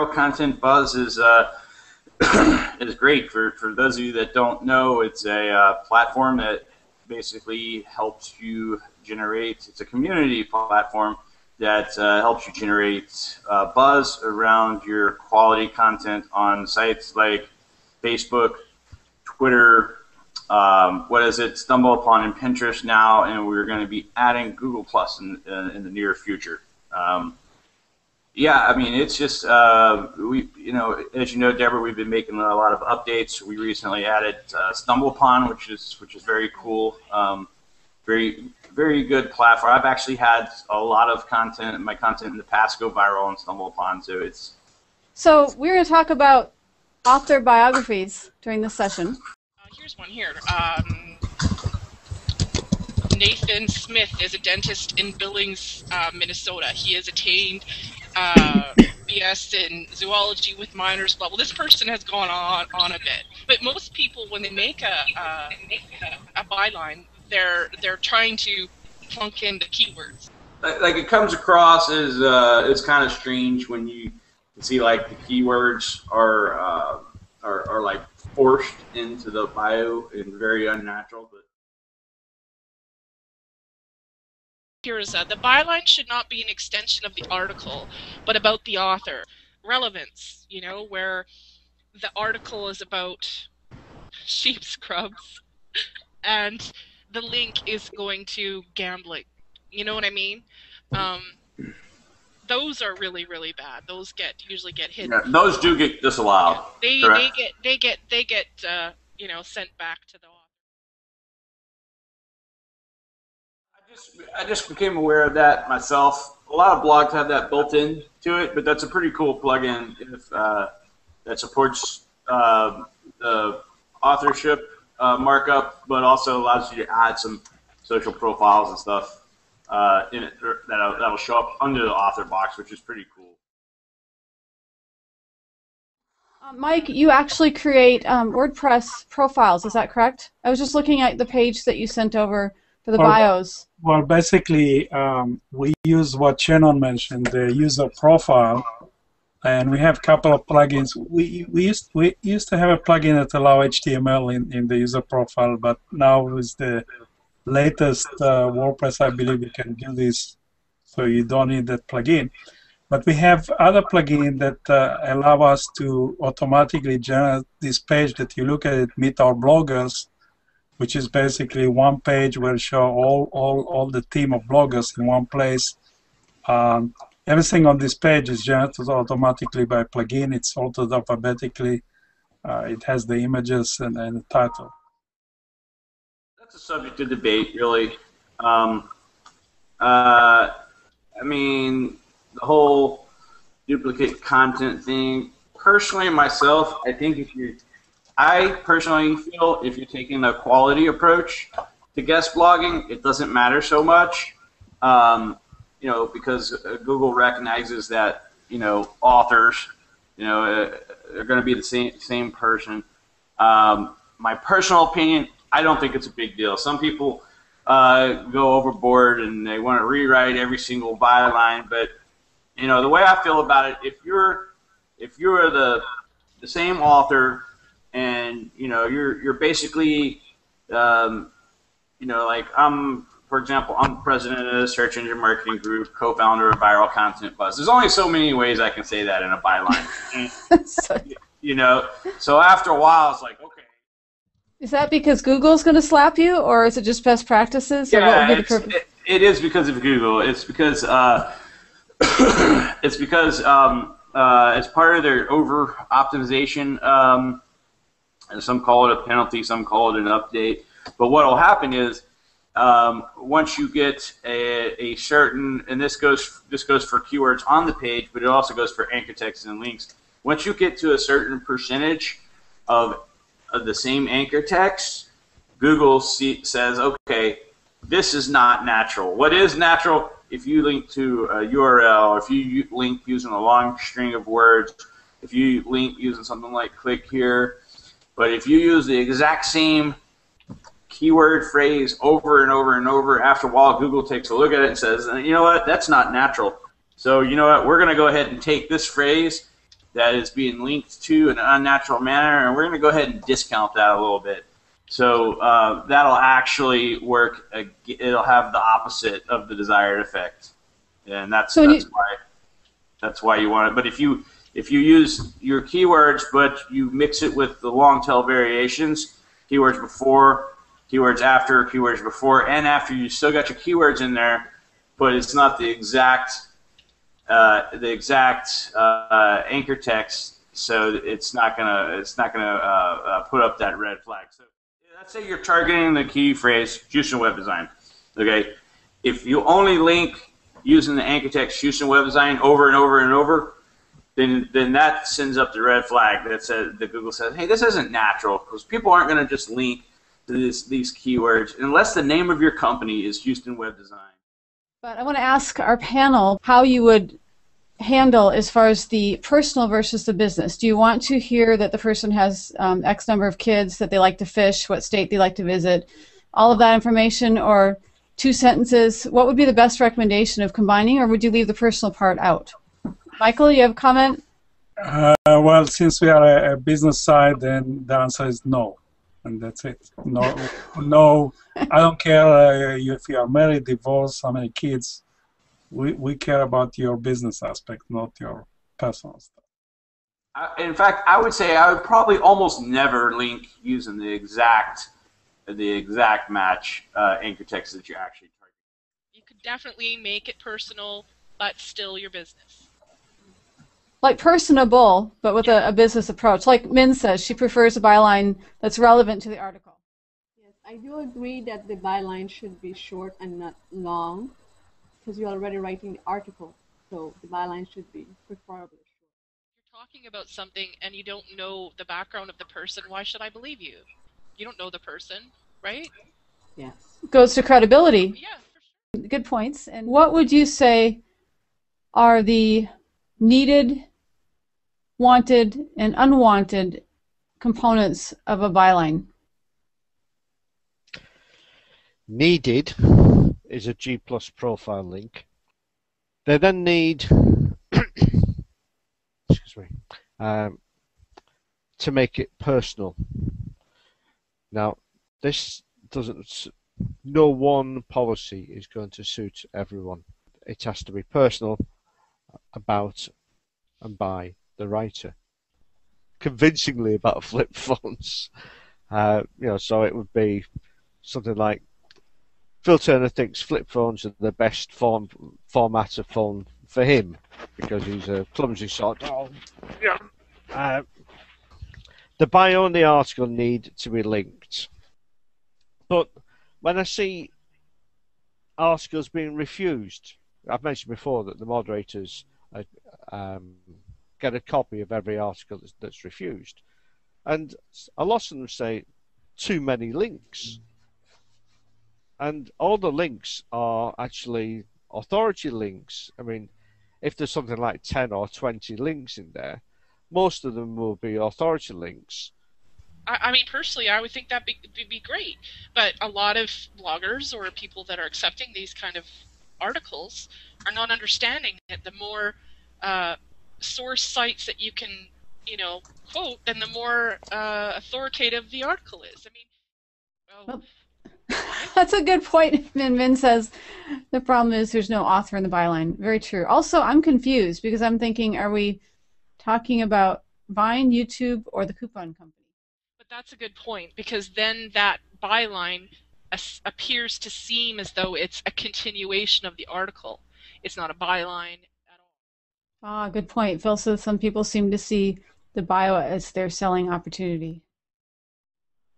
viral content buzz is is great. For those of you that don't know, it's a platform that basically helps you generate. It's a community platform that helps you generate buzz around your quality content on sites like Facebook, Twitter, StumbleUpon, and Pinterest now, and we're going to be adding Google Plus in the near future. Yeah, I mean, it's just as you know, Deborah, we've been making a lot of updates. We recently added StumbleUpon, which is very cool. Very good platform. I've actually had a lot of my content in the past go viral on StumbleUpon, so it's. So we're going to talk about author biographies during this session. Here's one here. Nathan Smith is a dentist in Billings, Minnesota. He has attained BS in zoology with minors level. This person has gone on a bit, but most people, when they make a byline, they're trying to plunk in the keywords. Like it comes across as it's kind of strange when you see like the keywords are like forced into the bio and very unnatural. But here's the byline should not be an extension of the article, but about the author. Relevance, you know, where the article is about sheep scrubs and the link is going to gambling. You know what I mean? Those are really, really bad. Those usually get hidden. Yeah, those do get disallowed. Yeah. They get you know, sent back to the author. I just became aware of that myself. A lot of blogs have that built in to it, but that's a pretty cool plugin that supports the authorship markup, but also allows you to add some social profiles and stuff in it that'll show up under the author box, which is pretty cool. Mike, you actually create WordPress profiles, is that correct? I was just looking at the page that you sent over for the bios. Well, basically, we use what Shannon mentioned, the user profile, and we have a couple of plugins. We used to have a plugin that allow HTML in the user profile, but now with the latest WordPress, I believe you can do this, so you don't need that plugin. But we have other plugins that allow us to automatically generate this page that you look at it, Meet Our Bloggers, which is basically one page where it show all the team of bloggers in one place. Everything on this page is generated automatically by plugin. It's altered alphabetically. It has the images and the title. That's a subject of debate, really. I mean, the whole duplicate content thing. Personally, myself, I personally feel if you're taking a quality approach to guest blogging, it doesn't matter so much, you know, because Google recognizes that, you know, authors, you know, are going to be the same person. My personal opinion, I don't think it's a big deal. Some people go overboard and they want to rewrite every single byline, but you know, the way I feel about it, if you're the same author, and you know you're basically you know, like for example, I'm president of the search engine marketing group, co-founder of Viral Content Buzz. There's only so many ways I can say that in a byline. You know, so after a while it's like, okay. Is that because Google's going to slap you, or is it just best practices? Or Yeah, what would be the purpose? it is because of Google. It's because it's because as part of their over optimization. And some call it a penalty, some call it an update. But what will happen is once you get a certain, and this goes for keywords on the page, but it also goes for anchor text and links. Once you get to a certain percentage of the same anchor text, Google says, okay, this is not natural. What is natural? If you link to a URL, if you link using a long string of words, if you link using something like click here. But if you use the exact same keyword phrase over and over and over, after a while Google takes a look at it and says, you know what, that's not natural. So you know what, we're going to go ahead and take this phrase that is being linked to in an unnatural manner, and we're going to go ahead and discount that a little bit. So that'll actually work. It'll have the opposite of the desired effect, and that's why you want it. But if you use your keywords, but you mix it with the long tail variations, keywords before, keywords after, keywords before and after, you still got your keywords in there, but it's not the exact anchor text, so it's not gonna put up that red flag. So let's say you're targeting the key phrase Houston web design. Okay, if you only link using the anchor text Houston web design over and over and over, then that sends up the red flag that Google says, hey, this isn't natural, because people aren't going to just link to these keywords unless the name of your company is Houston web design. But I want to ask our panel how you would handle as far as the personal versus the business. Do you want to hear that the person has X number of kids, that they like to fish, what state they like to visit, all of that information, or 2 sentences? What would be the best recommendation of combining, or would you leave the personal part out? Michael, you have a comment? Well, since we are a business side, then the answer is no. And that's it. No, no. I don't care if you are married, divorced, how many kids. We care about your business aspect, not your personal stuff. In fact, I would say I would probably almost never link using the exact match anchor text that you're actually targeting. You could definitely make it personal, but still your business. Like personable, but with a business approach. Like Min says, she prefers a byline that's relevant to the article. Yes, I do agree that the byline should be short and not long, because you're already writing the article, so the byline should be preferably short. If you're talking about something and you don't know the background of the person, why should I believe you? You don't know the person, right? Yes. Goes to credibility. Yeah, for sure. Good points. And what would you say are the needed, wanted, and unwanted components of a byline? Needed is a G+ profile link. They then need excuse me, to make it personal. Now, this doesn't. No one policy is going to suit everyone. It has to be personal, about and by the writer. Convincingly about flip phones. So it would be something like, Phil Turner thinks flip phones are the best format of phone for him because he's a clumsy sort. The bio and the article need to be linked. But when I see articles being refused, I've mentioned before that the moderators get a copy of every article that's refused. And a lot of them say too many links. And all the links are actually authority links. I mean, if there's something like 10 or 20 links in there, most of them will be authority links. I mean, personally, I would think that'd be great. But a lot of bloggers or people that are accepting these kind of articles are not understanding that the more source sites that you can, quote, then the more authoritative the article is. I mean, well, that's a good point. Min says the problem is there's no author in the byline. Very true. Also, I'm confused because I'm thinking, are we talking about Vine, YouTube, or the coupon company? But that's a good point, because then that byline appears to seem as though it's a continuation of the article. It's not a byline at all. Ah, good point. Phil says some people seem to see the bio as their selling opportunity.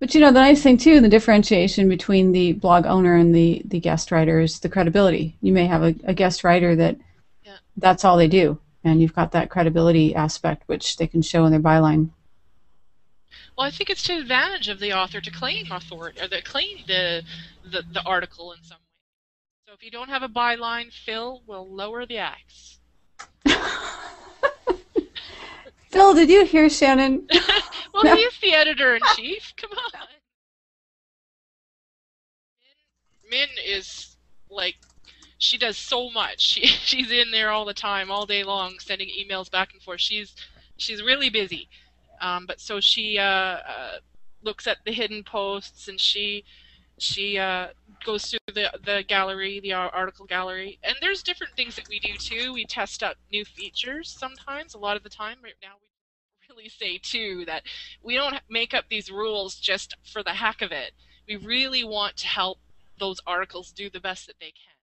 But the nice thing too, the differentiation between the blog owner and the guest writer is the credibility. You may have a guest writer that's all they do, and you've got that credibility aspect which they can show in their byline. Well, I think it's to the advantage of the author to claim authority, or to claim the article in some way. So if you don't have a byline, Phil will lower the axe. Phil, did you hear Shannon? Well, No. He's the editor-in-chief. Come on. Min is like, she does so much. She's in there all the time, all day long, sending emails back and forth. She's she's really busy. But so she looks at the hidden posts, and she goes through the gallery, the article gallery, and there's different things that we do too. We test out new features sometimes. A lot of the time, right now, we really say too that we don't make up these rules just for the heck of it. We really want to help those articles do the best that they can.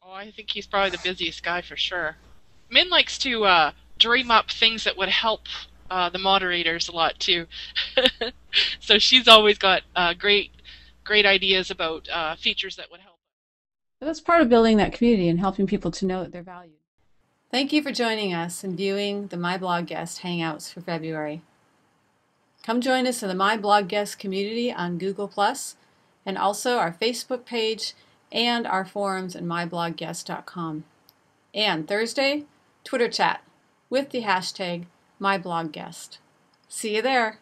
Oh, I think he's probably the busiest guy for sure. Min likes to dream up things that would help the moderators a lot too. So she's always got great ideas about features that would help. But that's part of building that community and helping people to know that they're valued. Thank you for joining us and viewing the MyBlogGuest Hangouts for February. Come join us in the MyBlogGuest community on Google+, and also our Facebook page and our forums at myblogguest.com. And Thursday, Twitter chat with the hashtag MyBlogGuest. See you there!